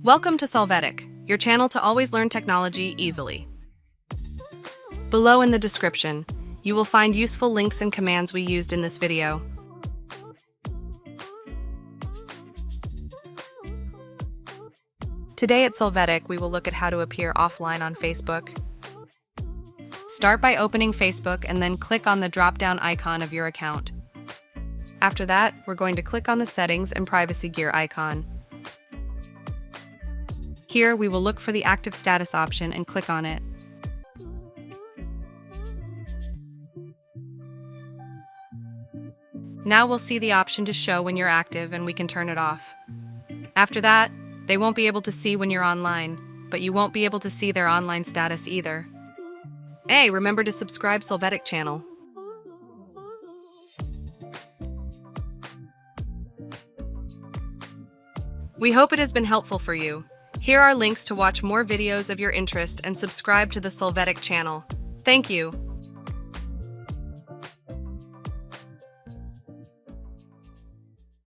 Welcome to Solvetic, your channel to always learn technology easily. Below in the description, you will find useful links and commands we used in this video. Today at Solvetic, we will look at how to appear offline on Facebook. Start by opening Facebook and then click on the drop-down icon of your account. After that, we're going to click on the Settings and Privacy Gear icon. Here, we will look for the Active Status option and click on it. Now we'll see the option to show when you're active and we can turn it off. After that, they won't be able to see when you're online, but you won't be able to see their online status either. Hey, remember to subscribe Solvetic channel. We hope it has been helpful for you. Here are links to watch more videos of your interest and subscribe to the Solvetic channel. Thank you.